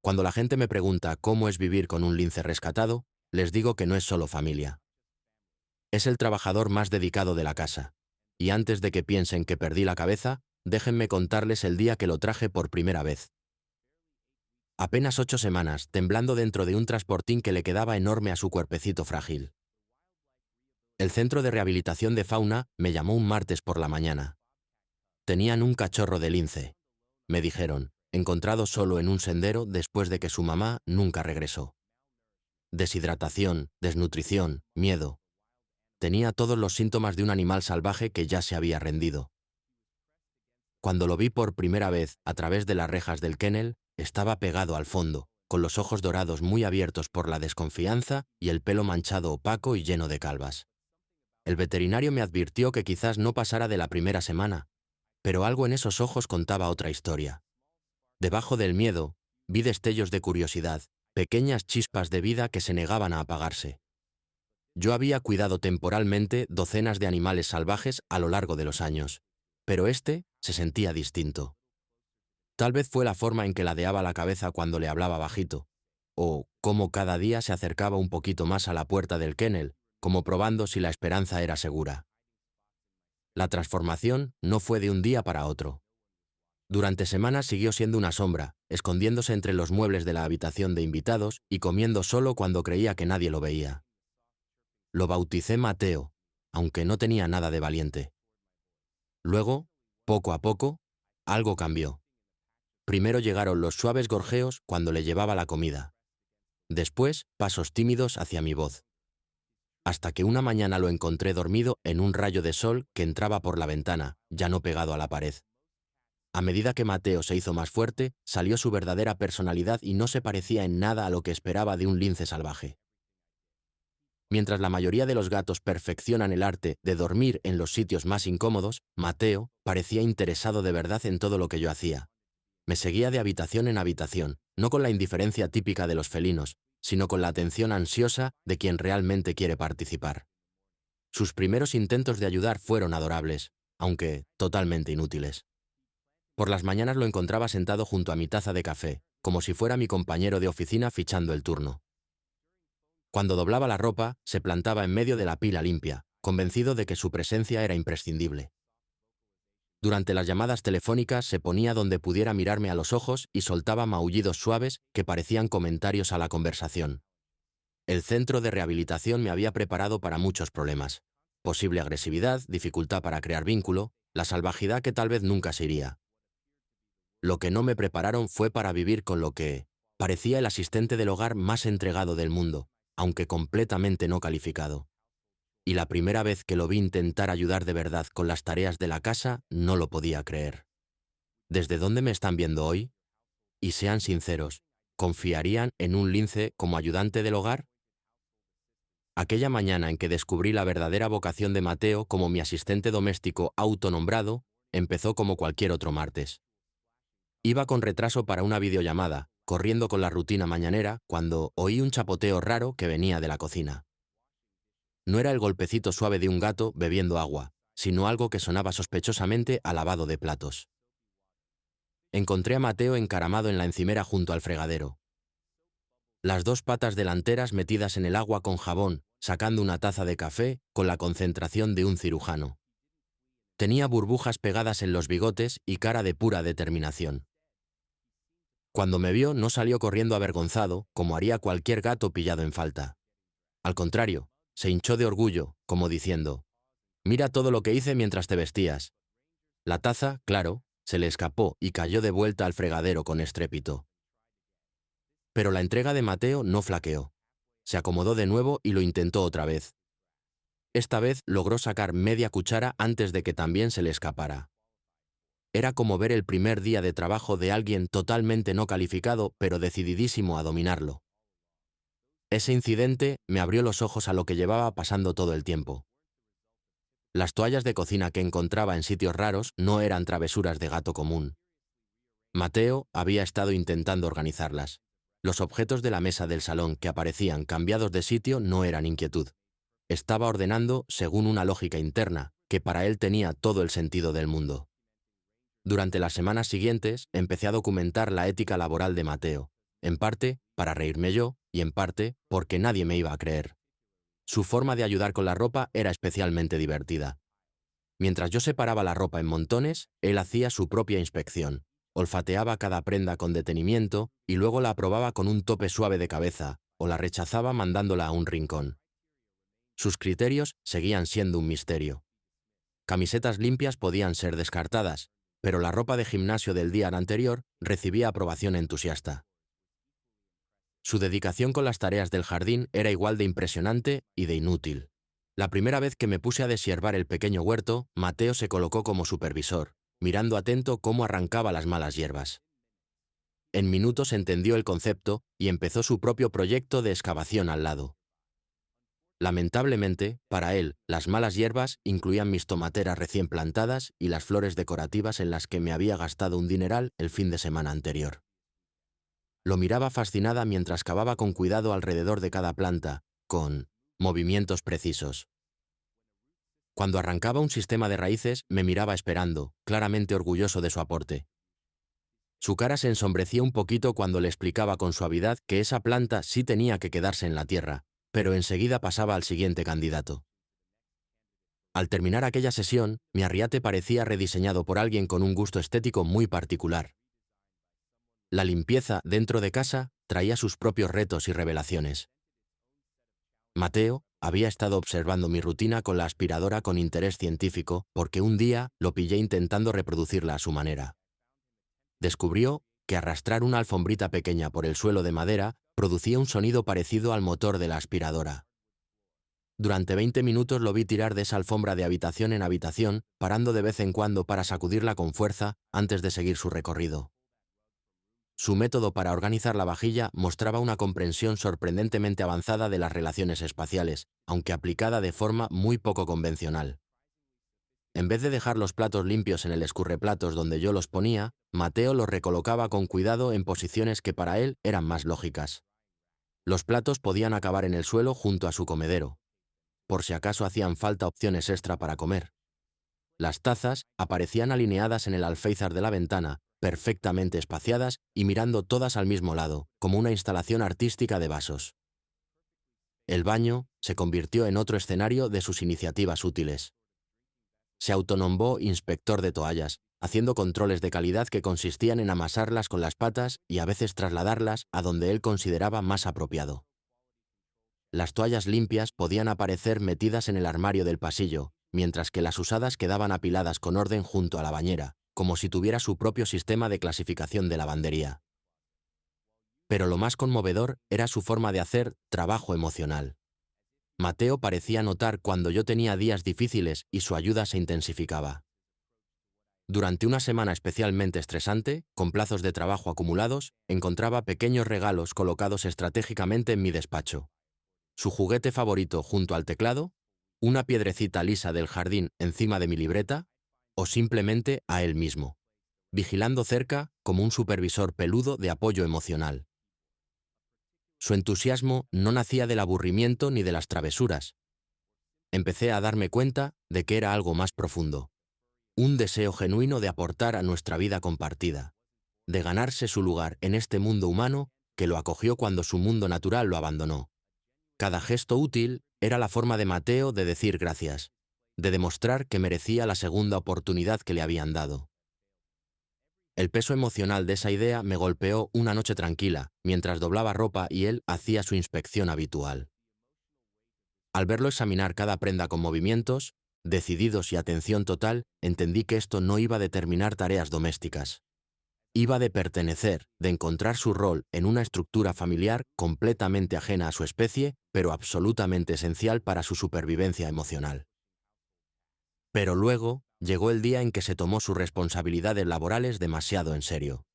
Cuando la gente me pregunta cómo es vivir con un lince rescatado, les digo que no es solo familia. Es el trabajador más dedicado de la casa. Y antes de que piensen que perdí la cabeza, déjenme contarles el día que lo traje por primera vez. Apenas 8 semanas, temblando dentro de un transportín que le quedaba enorme a su cuerpecito frágil. El centro de rehabilitación de fauna me llamó un martes por la mañana. Tenían un cachorro de lince, me dijeron, encontrado solo en un sendero después de que su mamá nunca regresó. Deshidratación, desnutrición, miedo. Tenía todos los síntomas de un animal salvaje que ya se había rendido. Cuando lo vi por primera vez a través de las rejas del kennel, estaba pegado al fondo, con los ojos dorados muy abiertos por la desconfianza y el pelo manchado opaco y lleno de calvas. El veterinario me advirtió que quizás no pasara de la primera semana, pero algo en esos ojos contaba otra historia. Debajo del miedo, vi destellos de curiosidad, pequeñas chispas de vida que se negaban a apagarse. Yo había cuidado temporalmente docenas de animales salvajes a lo largo de los años, pero este se sentía distinto. Tal vez fue la forma en que ladeaba la cabeza cuando le hablaba bajito, o cómo cada día se acercaba un poquito más a la puerta del kennel, como probando si la esperanza era segura. La transformación no fue de un día para otro. Durante semanas siguió siendo una sombra, escondiéndose entre los muebles de la habitación de invitados y comiendo solo cuando creía que nadie lo veía. Lo bauticé Mateo, aunque no tenía nada de valiente. Luego, poco a poco, algo cambió. Primero llegaron los suaves gorjeos cuando le llevaba la comida. Después, pasos tímidos hacia mi voz. Hasta que una mañana lo encontré dormido en un rayo de sol que entraba por la ventana, ya no pegado a la pared. A medida que Mateo se hizo más fuerte, salió su verdadera personalidad y no se parecía en nada a lo que esperaba de un lince salvaje. Mientras la mayoría de los gatos perfeccionan el arte de dormir en los sitios más incómodos, Mateo parecía interesado de verdad en todo lo que yo hacía. Me seguía de habitación en habitación, no con la indiferencia típica de los felinos, sino con la atención ansiosa de quien realmente quiere participar. Sus primeros intentos de ayudar fueron adorables, aunque totalmente inútiles. Por las mañanas lo encontraba sentado junto a mi taza de café, como si fuera mi compañero de oficina fichando el turno. Cuando doblaba la ropa, se plantaba en medio de la pila limpia, convencido de que su presencia era imprescindible. Durante las llamadas telefónicas se ponía donde pudiera mirarme a los ojos y soltaba maullidos suaves que parecían comentarios a la conversación. El centro de rehabilitación me había preparado para muchos problemas. Posible agresividad, dificultad para crear vínculo, la salvajidad que tal vez nunca se iría. Lo que no me prepararon fue para vivir con lo que parecía el asistente del hogar más entregado del mundo, aunque completamente no calificado. Y la primera vez que lo vi intentar ayudar de verdad con las tareas de la casa, no lo podía creer. ¿Desde dónde me están viendo hoy? Y sean sinceros, ¿confiarían en un lince como ayudante del hogar? Aquella mañana en que descubrí la verdadera vocación de Mateo como mi asistente doméstico autonombrado, empezó como cualquier otro martes. Iba con retraso para una videollamada, corriendo con la rutina mañanera, cuando oí un chapoteo raro que venía de la cocina. No era el golpecito suave de un gato bebiendo agua, sino algo que sonaba sospechosamente a lavado de platos. Encontré a Mateo encaramado en la encimera junto al fregadero. Las dos patas delanteras metidas en el agua con jabón, sacando una taza de café con la concentración de un cirujano. Tenía burbujas pegadas en los bigotes y cara de pura determinación. Cuando me vio, no salió corriendo avergonzado, como haría cualquier gato pillado en falta. Al contrario, se hinchó de orgullo, como diciendo: «Mira todo lo que hice mientras te vestías». La taza, claro, se le escapó y cayó de vuelta al fregadero con estrépito. Pero la entrega de Mateo no flaqueó. Se acomodó de nuevo y lo intentó otra vez. Esta vez logró sacar media cuchara antes de que también se le escapara. Era como ver el primer día de trabajo de alguien totalmente no calificado, pero decididísimo a dominarlo. Ese incidente me abrió los ojos a lo que llevaba pasando todo el tiempo. Las toallas de cocina que encontraba en sitios raros no eran travesuras de gato común. Mateo había estado intentando organizarlas. Los objetos de la mesa del salón que aparecían cambiados de sitio no eran inquietud. Estaba ordenando según una lógica interna, que para él tenía todo el sentido del mundo. Durante las semanas siguientes, empecé a documentar la ética laboral de Mateo. en parte para reírme yo y en parte porque nadie me iba a creer. Su forma de ayudar con la ropa era especialmente divertida. Mientras yo separaba la ropa en montones, él hacía su propia inspección, olfateaba cada prenda con detenimiento y luego la aprobaba con un tope suave de cabeza o la rechazaba mandándola a un rincón. Sus criterios seguían siendo un misterio. Camisetas limpias podían ser descartadas, pero la ropa de gimnasio del día anterior recibía aprobación entusiasta. Su dedicación con las tareas del jardín era igual de impresionante y de inútil. La primera vez que me puse a deshiervar el pequeño huerto, Mateo se colocó como supervisor, mirando atento cómo arrancaba las malas hierbas. En minutos entendió el concepto y empezó su propio proyecto de excavación al lado. Lamentablemente, para él, las malas hierbas incluían mis tomateras recién plantadas y las flores decorativas en las que me había gastado un dineral el fin de semana anterior. Lo miraba fascinada mientras cavaba con cuidado alrededor de cada planta, con movimientos precisos. Cuando arrancaba un sistema de raíces, me miraba esperando, claramente orgulloso de su aporte. Su cara se ensombrecía un poquito cuando le explicaba con suavidad que esa planta sí tenía que quedarse en la tierra, pero enseguida pasaba al siguiente candidato. Al terminar aquella sesión, mi arriate parecía rediseñado por alguien con un gusto estético muy particular. La limpieza dentro de casa traía sus propios retos y revelaciones. Mateo había estado observando mi rutina con la aspiradora con interés científico porque un día lo pillé intentando reproducirla a su manera. Descubrió que arrastrar una alfombrita pequeña por el suelo de madera producía un sonido parecido al motor de la aspiradora. Durante 20 minutos lo vi tirar de esa alfombra de habitación en habitación, parando de vez en cuando para sacudirla con fuerza antes de seguir su recorrido. Su método para organizar la vajilla mostraba una comprensión sorprendentemente avanzada de las relaciones espaciales, aunque aplicada de forma muy poco convencional. En vez de dejar los platos limpios en el escurreplatos donde yo los ponía, Mateo los recolocaba con cuidado en posiciones que para él eran más lógicas. Los platos podían acabar en el suelo junto a su comedero, por si acaso hacían falta opciones extra para comer. Las tazas aparecían alineadas en el alféizar de la ventana, perfectamente espaciadas y mirando todas al mismo lado, como una instalación artística de vasos. El baño se convirtió en otro escenario de sus iniciativas útiles. Se autonombró inspector de toallas, haciendo controles de calidad que consistían en amasarlas con las patas y a veces trasladarlas a donde él consideraba más apropiado. Las toallas limpias podían aparecer metidas en el armario del pasillo, mientras que las usadas quedaban apiladas con orden junto a la bañera, como si tuviera su propio sistema de clasificación de lavandería. Pero lo más conmovedor era su forma de hacer trabajo emocional. Mateo parecía notar cuando yo tenía días difíciles y su ayuda se intensificaba. Durante una semana especialmente estresante, con plazos de trabajo acumulados, encontraba pequeños regalos colocados estratégicamente en mi despacho. Su juguete favorito junto al teclado, una piedrecita lisa del jardín encima de mi libreta, o simplemente a él mismo, vigilando cerca como un supervisor peludo de apoyo emocional. Su entusiasmo no nacía del aburrimiento ni de las travesuras. Empecé a darme cuenta de que era algo más profundo. Un deseo genuino de aportar a nuestra vida compartida, de ganarse su lugar en este mundo humano que lo acogió cuando su mundo natural lo abandonó. Cada gesto útil era la forma de Mateo de decir gracias, de demostrar que merecía la segunda oportunidad que le habían dado. El peso emocional de esa idea me golpeó una noche tranquila, mientras doblaba ropa y él hacía su inspección habitual. Al verlo examinar cada prenda con movimientos, decididos y atención total, entendí que esto no iba de terminar tareas domésticas. Iba de pertenecer, de encontrar su rol en una estructura familiar completamente ajena a su especie, pero absolutamente esencial para su supervivencia emocional. Pero luego llegó el día en que se tomó sus responsabilidades laborales demasiado en serio.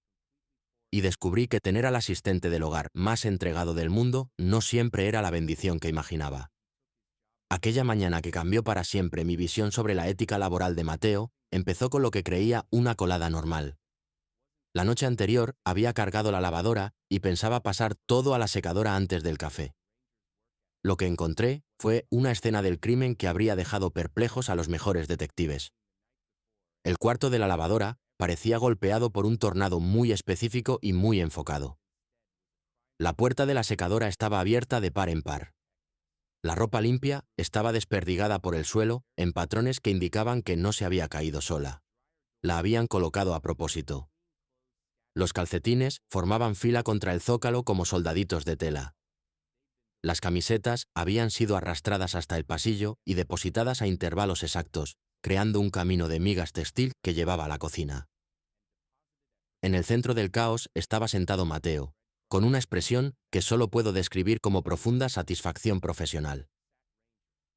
Y descubrí que tener al asistente del hogar más entregado del mundo no siempre era la bendición que imaginaba. Aquella mañana que cambió para siempre mi visión sobre la ética laboral de Mateo, empezó con lo que creía una colada normal. La noche anterior había cargado la lavadora y pensaba pasar todo a la secadora antes del café. Lo que encontré fue una escena del crimen que habría dejado perplejos a los mejores detectives. El cuarto de la lavadora parecía golpeado por un tornado muy específico y muy enfocado. La puerta de la secadora estaba abierta de par en par. La ropa limpia estaba desperdigada por el suelo en patrones que indicaban que no se había caído sola. La habían colocado a propósito. Los calcetines formaban fila contra el zócalo como soldaditos de tela. Las camisetas habían sido arrastradas hasta el pasillo y depositadas a intervalos exactos, creando un camino de migas textil que llevaba a la cocina. En el centro del caos estaba sentado Mateo, con una expresión que solo puedo describir como profunda satisfacción profesional.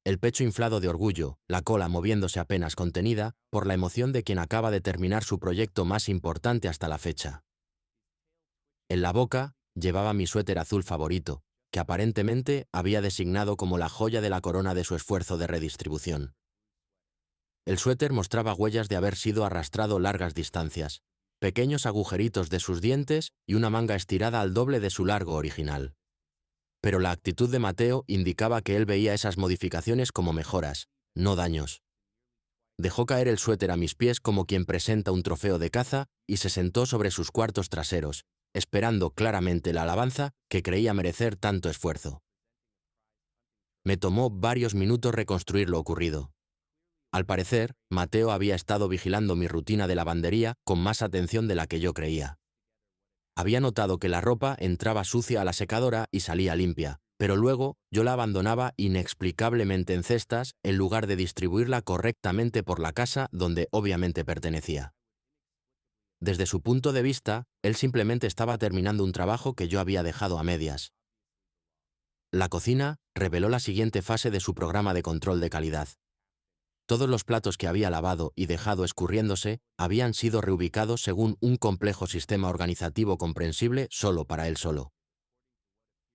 El pecho inflado de orgullo, la cola moviéndose apenas contenida, por la emoción de quien acaba de terminar su proyecto más importante hasta la fecha. En la boca llevaba mi suéter azul favorito, que aparentemente había designado como la joya de la corona de su esfuerzo de redistribución. El suéter mostraba huellas de haber sido arrastrado largas distancias, pequeños agujeritos de sus dientes y una manga estirada al doble de su largo original. Pero la actitud de Mateo indicaba que él veía esas modificaciones como mejoras, no daños. Dejó caer el suéter a mis pies como quien presenta un trofeo de caza y se sentó sobre sus cuartos traseros, esperando claramente la alabanza que creía merecer tanto esfuerzo. Me tomó varios minutos reconstruir lo ocurrido. Al parecer, Mateo había estado vigilando mi rutina de lavandería con más atención de la que yo creía. Había notado que la ropa entraba sucia a la secadora y salía limpia, pero luego yo la abandonaba inexplicablemente en cestas en lugar de distribuirla correctamente por la casa donde obviamente pertenecía. Desde su punto de vista, él simplemente estaba terminando un trabajo que yo había dejado a medias. La cocina reveló la siguiente fase de su programa de control de calidad. Todos los platos que había lavado y dejado escurriéndose habían sido reubicados según un complejo sistema organizativo comprensible solo para él solo.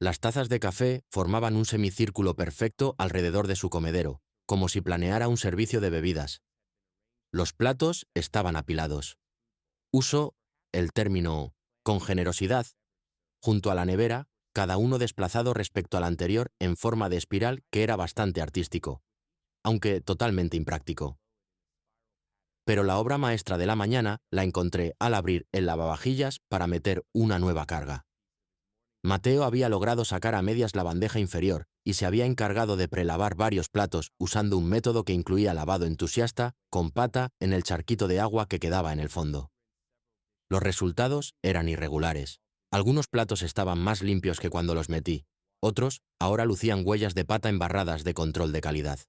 Las tazas de café formaban un semicírculo perfecto alrededor de su comedero, como si planeara un servicio de bebidas. Los platos estaban apilados. Uso el término con generosidad, junto a la nevera, cada uno desplazado respecto al anterior en forma de espiral que era bastante artístico, aunque totalmente impráctico. Pero la obra maestra de la mañana la encontré al abrir el lavavajillas para meter una nueva carga. Mateo había logrado sacar a medias la bandeja inferior y se había encargado de prelavar varios platos usando un método que incluía lavado entusiasta con pata en el charquito de agua que quedaba en el fondo. Los resultados eran irregulares. Algunos platos estaban más limpios que cuando los metí, otros ahora lucían huellas de pata embarradas de control de calidad.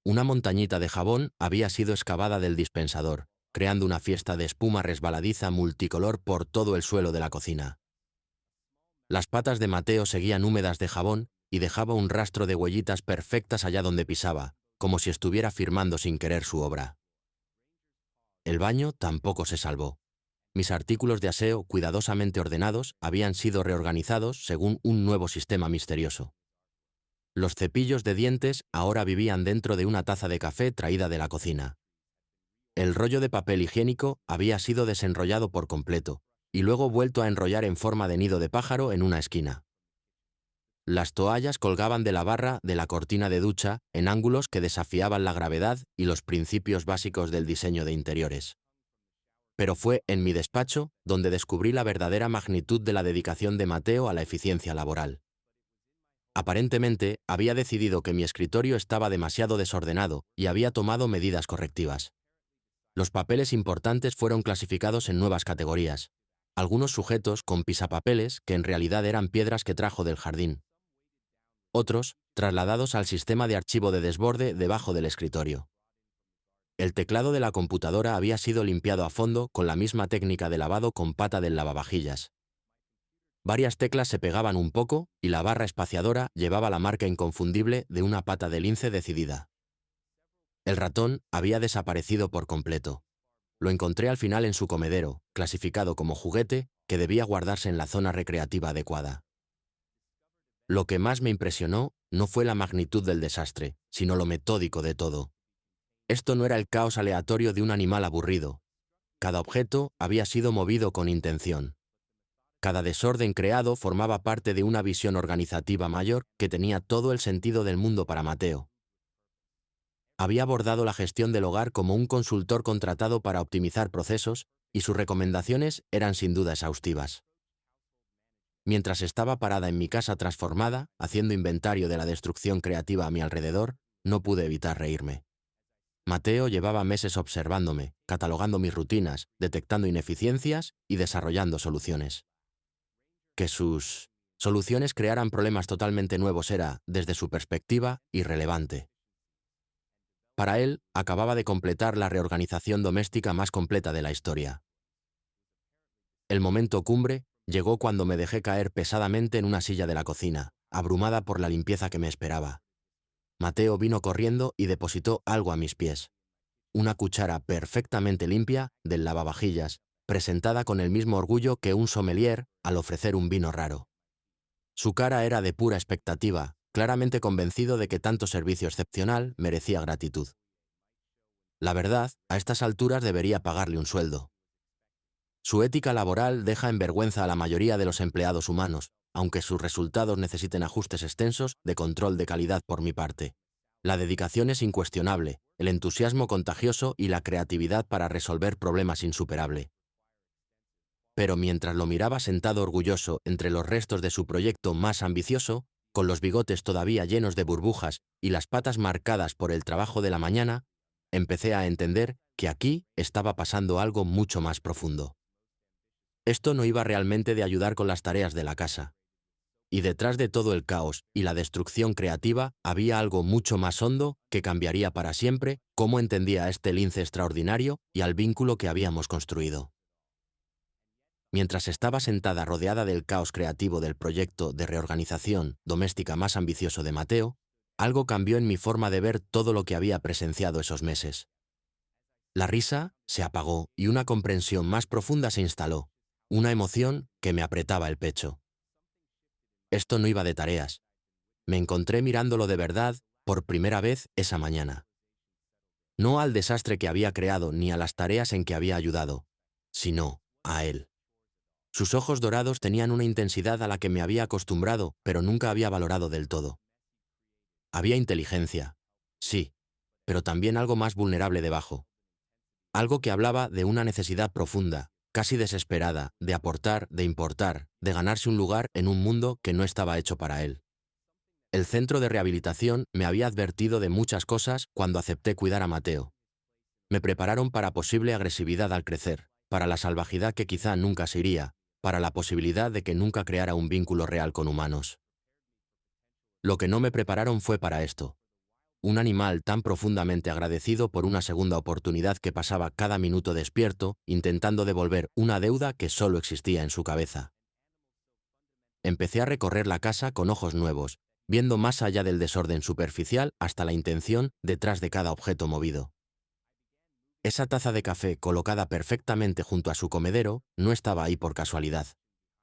Una montañita de jabón había sido excavada del dispensador, creando una fiesta de espuma resbaladiza multicolor por todo el suelo de la cocina. Las patas de Mateo seguían húmedas de jabón y dejaba un rastro de huellitas perfectas allá donde pisaba, como si estuviera firmando sin querer su obra. El baño tampoco se salvó. Mis artículos de aseo, cuidadosamente ordenados, habían sido reorganizados según un nuevo sistema misterioso. Los cepillos de dientes ahora vivían dentro de una taza de café traída de la cocina. El rollo de papel higiénico había sido desenrollado por completo, y luego vuelto a enrollar en forma de nido de pájaro en una esquina. Las toallas colgaban de la barra de la cortina de ducha en ángulos que desafiaban la gravedad y los principios básicos del diseño de interiores. Pero fue en mi despacho donde descubrí la verdadera magnitud de la dedicación de Mateo a la eficiencia laboral. Aparentemente, había decidido que mi escritorio estaba demasiado desordenado y había tomado medidas correctivas. Los papeles importantes fueron clasificados en nuevas categorías, algunos sujetos con pisapapeles que en realidad eran piedras que trajo del jardín. Otros trasladados al sistema de archivo de desborde debajo del escritorio. El teclado de la computadora había sido limpiado a fondo con la misma técnica de lavado con pata del lavavajillas. Varias teclas se pegaban un poco y la barra espaciadora llevaba la marca inconfundible de una pata de lince decidida. El ratón había desaparecido por completo. Lo encontré al final en su comedero, clasificado como juguete, que debía guardarse en la zona recreativa adecuada. Lo que más me impresionó no fue la magnitud del desastre, sino lo metódico de todo. Esto no era el caos aleatorio de un animal aburrido. Cada objeto había sido movido con intención. Cada desorden creado formaba parte de una visión organizativa mayor que tenía todo el sentido del mundo para Mateo. Había abordado la gestión del hogar como un consultor contratado para optimizar procesos y sus recomendaciones eran sin duda exhaustivas. Mientras estaba parada en mi casa transformada, haciendo inventario de la destrucción creativa a mi alrededor, no pude evitar reírme. Mateo llevaba meses observándome, catalogando mis rutinas, detectando ineficiencias y desarrollando soluciones. Que sus soluciones crearan problemas totalmente nuevos era, desde su perspectiva, irrelevante. Para él, acababa de completar la reorganización doméstica más completa de la historia. El momento cumbre llegó cuando me dejé caer pesadamente en una silla de la cocina, abrumada por la limpieza que me esperaba. Mateo vino corriendo y depositó algo a mis pies. Una cuchara perfectamente limpia del lavavajillas, presentada con el mismo orgullo que un sommelier al ofrecer un vino raro. Su cara era de pura expectativa, claramente convencido de que tanto servicio excepcional merecía gratitud. La verdad, a estas alturas debería pagarle un sueldo. Su ética laboral deja en vergüenza a la mayoría de los empleados humanos, aunque sus resultados necesiten ajustes extensos de control de calidad por mi parte. La dedicación es incuestionable, el entusiasmo contagioso y la creatividad para resolver problemas insuperable. Pero mientras lo miraba sentado orgulloso entre los restos de su proyecto más ambicioso, con los bigotes todavía llenos de burbujas y las patas marcadas por el trabajo de la mañana, empecé a entender que aquí estaba pasando algo mucho más profundo. Esto no iba realmente de ayudar con las tareas de la casa. Y detrás de todo el caos y la destrucción creativa había algo mucho más hondo que cambiaría para siempre cómo entendía a este lince extraordinario y al vínculo que habíamos construido. Mientras estaba sentada rodeada del caos creativo del proyecto de reorganización doméstica más ambicioso de Mateo, algo cambió en mi forma de ver todo lo que había presenciado esos meses. La risa se apagó y una comprensión más profunda se instaló, una emoción que me apretaba el pecho. Esto no iba de tareas. Me encontré mirándolo de verdad por primera vez esa mañana. No al desastre que había creado ni a las tareas en que había ayudado, sino a él. Sus ojos dorados tenían una intensidad a la que me había acostumbrado, pero nunca había valorado del todo. Había inteligencia, sí, pero también algo más vulnerable debajo. Algo que hablaba de una necesidad profunda, casi desesperada, de aportar, de importar, de ganarse un lugar en un mundo que no estaba hecho para él. El centro de rehabilitación me había advertido de muchas cosas cuando acepté cuidar a Mateo. Me prepararon para posible agresividad al crecer, para la salvajidad que quizá nunca se iría, para la posibilidad de que nunca creara un vínculo real con humanos. Lo que no me prepararon fue para esto. Un animal tan profundamente agradecido por una segunda oportunidad que pasaba cada minuto despierto, intentando devolver una deuda que solo existía en su cabeza. Empecé a recorrer la casa con ojos nuevos, viendo más allá del desorden superficial hasta la intención detrás de cada objeto movido. Esa taza de café colocada perfectamente junto a su comedero no estaba ahí por casualidad.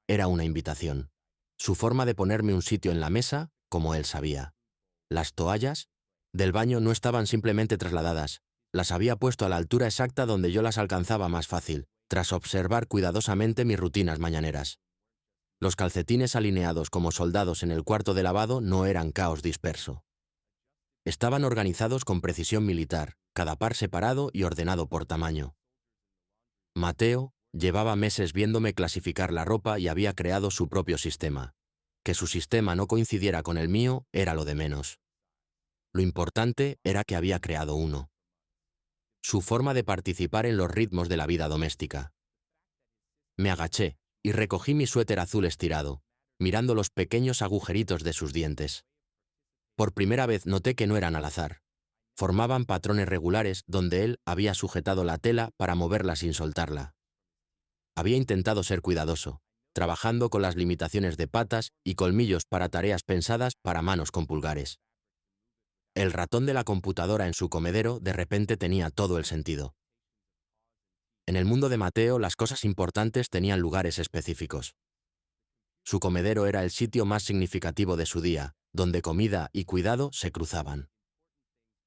Era una invitación. Su forma de ponerme un sitio en la mesa, como él sabía. Las toallas del baño no estaban simplemente trasladadas, las había puesto a la altura exacta donde yo las alcanzaba más fácil, tras observar cuidadosamente mis rutinas mañaneras. Los calcetines alineados como soldados en el cuarto de lavado no eran caos disperso. Estaban organizados con precisión militar, cada par separado y ordenado por tamaño. Mateo llevaba meses viéndome clasificar la ropa y había creado su propio sistema. Que su sistema no coincidiera con el mío era lo de menos. Lo importante era que había creado uno. Su forma de participar en los ritmos de la vida doméstica. Me agaché y recogí mi suéter azul estirado, mirando los pequeños agujeritos de sus dientes. Por primera vez noté que no eran al azar. Formaban patrones regulares donde él había sujetado la tela para moverla sin soltarla. Había intentado ser cuidadoso, trabajando con las limitaciones de patas y colmillos para tareas pensadas para manos con pulgares. El ratón de la computadora en su comedero de repente tenía todo el sentido. En el mundo de Mateo, las cosas importantes tenían lugares específicos. Su comedero era el sitio más significativo de su día, donde comida y cuidado se cruzaban.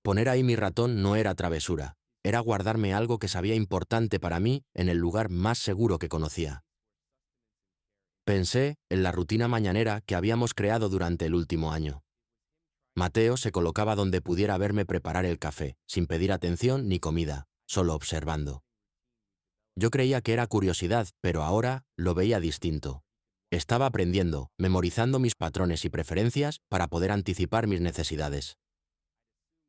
Poner ahí mi ratón no era travesura, era guardarme algo que sabía importante para mí en el lugar más seguro que conocía. Pensé en la rutina mañanera que habíamos creado durante el último año. Mateo se colocaba donde pudiera verme preparar el café, sin pedir atención ni comida, solo observando. Yo creía que era curiosidad, pero ahora lo veía distinto. Estaba aprendiendo, memorizando mis patrones y preferencias para poder anticipar mis necesidades.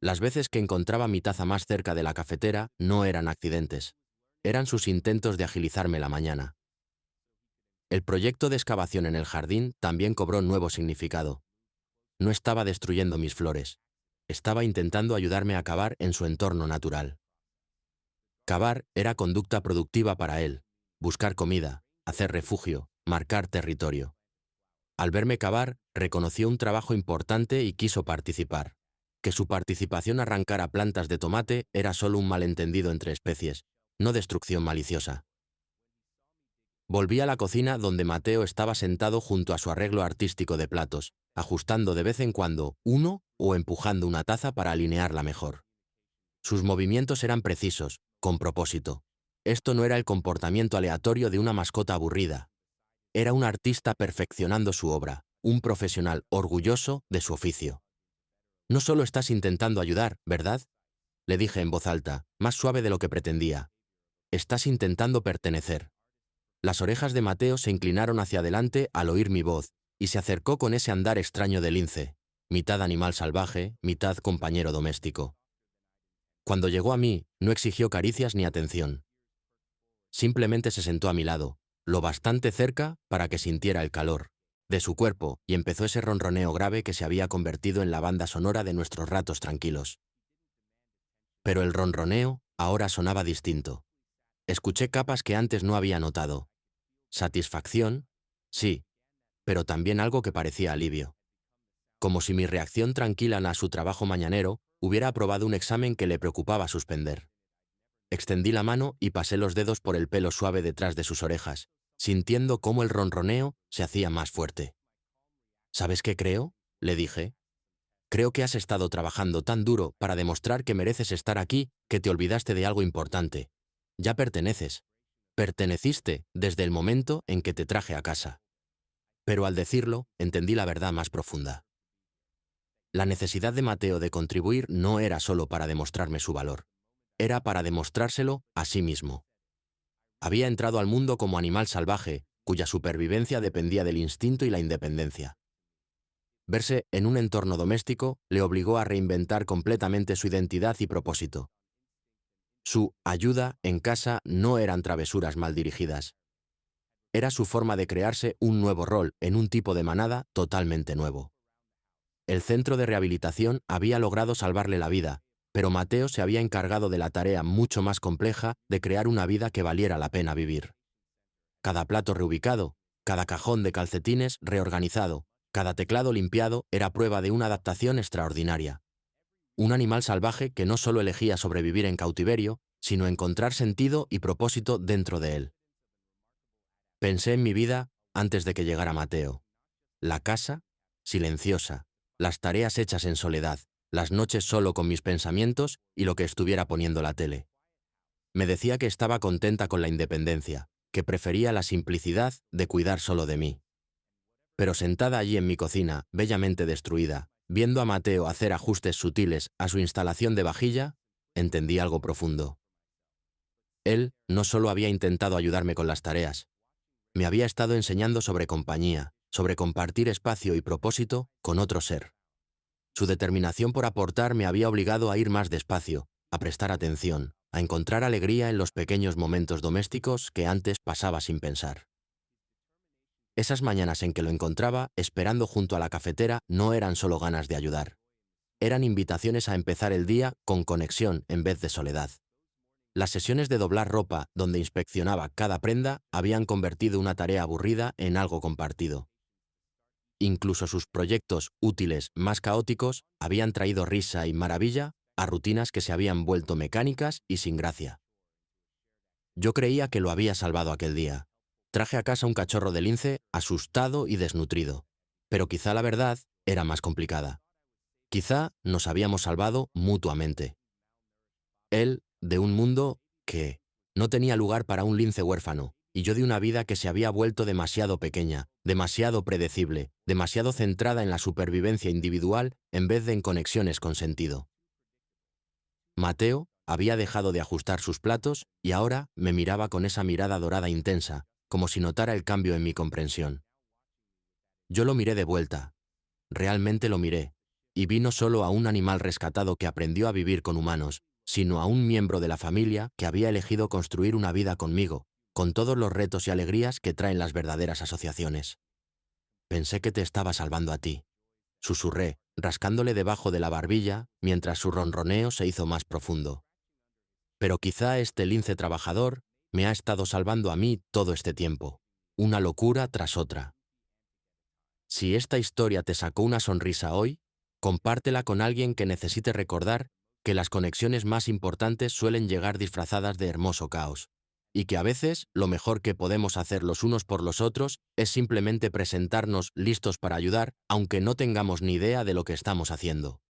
Las veces que encontraba mi taza más cerca de la cafetera no eran accidentes. Eran sus intentos de agilizarme la mañana. El proyecto de excavación en el jardín también cobró nuevo significado. No estaba destruyendo mis flores. Estaba intentando ayudarme a cavar en su entorno natural. Cavar era conducta productiva para él. Buscar comida, hacer refugio, marcar territorio. Al verme cavar, reconoció un trabajo importante y quiso participar. Que su participación arrancara plantas de tomate era solo un malentendido entre especies, no destrucción maliciosa. Volví a la cocina donde Mateo estaba sentado junto a su arreglo artístico de platos, ajustando de vez en cuando uno o empujando una taza para alinearla mejor. Sus movimientos eran precisos, con propósito. Esto no era el comportamiento aleatorio de una mascota aburrida. Era un artista perfeccionando su obra, un profesional orgulloso de su oficio. No solo estás intentando ayudar, ¿verdad? Le dije en voz alta, más suave de lo que pretendía. Estás intentando pertenecer. Las orejas de Mateo se inclinaron hacia adelante al oír mi voz, y se acercó con ese andar extraño de lince, mitad animal salvaje, mitad compañero doméstico. Cuando llegó a mí, no exigió caricias ni atención. Simplemente se sentó a mi lado, lo bastante cerca para que sintiera el calor de su cuerpo, y empezó ese ronroneo grave que se había convertido en la banda sonora de nuestros ratos tranquilos. Pero el ronroneo ahora sonaba distinto. Escuché capas que antes no había notado. Satisfacción, sí, pero también algo que parecía alivio. Como si mi reacción tranquila a su trabajo mañanero hubiera aprobado un examen que le preocupaba suspender. Extendí la mano y pasé los dedos por el pelo suave detrás de sus orejas, sintiendo cómo el ronroneo se hacía más fuerte. ¿Sabes qué creo?, le dije. Creo que has estado trabajando tan duro para demostrar que mereces estar aquí que te olvidaste de algo importante. Ya perteneces. Perteneciste desde el momento en que te traje a casa. Pero al decirlo, entendí la verdad más profunda. La necesidad de Mateo de contribuir no era solo para demostrarme su valor. Era para demostrárselo a sí mismo. Había entrado al mundo como animal salvaje, cuya supervivencia dependía del instinto y la independencia. Verse en un entorno doméstico le obligó a reinventar completamente su identidad y propósito. Su ayuda en casa no eran travesuras mal dirigidas. Era su forma de crearse un nuevo rol en un tipo de manada totalmente nuevo. El centro de rehabilitación había logrado salvarle la vida, pero Mateo se había encargado de la tarea mucho más compleja de crear una vida que valiera la pena vivir. Cada plato reubicado, cada cajón de calcetines reorganizado, cada teclado limpiado era prueba de una adaptación extraordinaria. Un animal salvaje que no solo elegía sobrevivir en cautiverio, sino encontrar sentido y propósito dentro de él. Pensé en mi vida antes de que llegara Mateo. La casa, silenciosa, las tareas hechas en soledad, las noches solo con mis pensamientos y lo que estuviera poniendo la tele. Me decía que estaba contenta con la independencia, que prefería la simplicidad de cuidar solo de mí. Pero sentada allí en mi cocina, bellamente destruida, viendo a Mateo hacer ajustes sutiles a su instalación de vajilla, entendí algo profundo. Él no solo había intentado ayudarme con las tareas, me había estado enseñando sobre compañía, sobre compartir espacio y propósito con otro ser. Su determinación por aportar me había obligado a ir más despacio, a prestar atención, a encontrar alegría en los pequeños momentos domésticos que antes pasaba sin pensar. Esas mañanas en que lo encontraba, esperando junto a la cafetera, no eran solo ganas de ayudar. Eran invitaciones a empezar el día con conexión en vez de soledad. Las sesiones de doblar ropa, donde inspeccionaba cada prenda, habían convertido una tarea aburrida en algo compartido. Incluso sus proyectos útiles más caóticos habían traído risa y maravilla a rutinas que se habían vuelto mecánicas y sin gracia. Yo creía que lo había salvado aquel día. Traje a casa un cachorro de lince asustado y desnutrido. Pero quizá la verdad era más complicada. Quizá nos habíamos salvado mutuamente. Él de un mundo que no tenía lugar para un lince huérfano, y yo de una vida que se había vuelto demasiado pequeña, demasiado predecible, demasiado centrada en la supervivencia individual en vez de en conexiones con sentido. Mateo había dejado de ajustar sus platos y ahora me miraba con esa mirada dorada intensa, como si notara el cambio en mi comprensión. Yo lo miré de vuelta, realmente lo miré, y vi no solo a un animal rescatado que aprendió a vivir con humanos, sino a un miembro de la familia que había elegido construir una vida conmigo, con todos los retos y alegrías que traen las verdaderas asociaciones. Pensé que te estaba salvando a ti, susurré, rascándole debajo de la barbilla, mientras su ronroneo se hizo más profundo. Pero quizá este lince trabajador me ha estado salvando a mí todo este tiempo, una locura tras otra. Si esta historia te sacó una sonrisa hoy, compártela con alguien que necesite recordar que las conexiones más importantes suelen llegar disfrazadas de hermoso caos, y que a veces lo mejor que podemos hacer los unos por los otros es simplemente presentarnos listos para ayudar, aunque no tengamos ni idea de lo que estamos haciendo.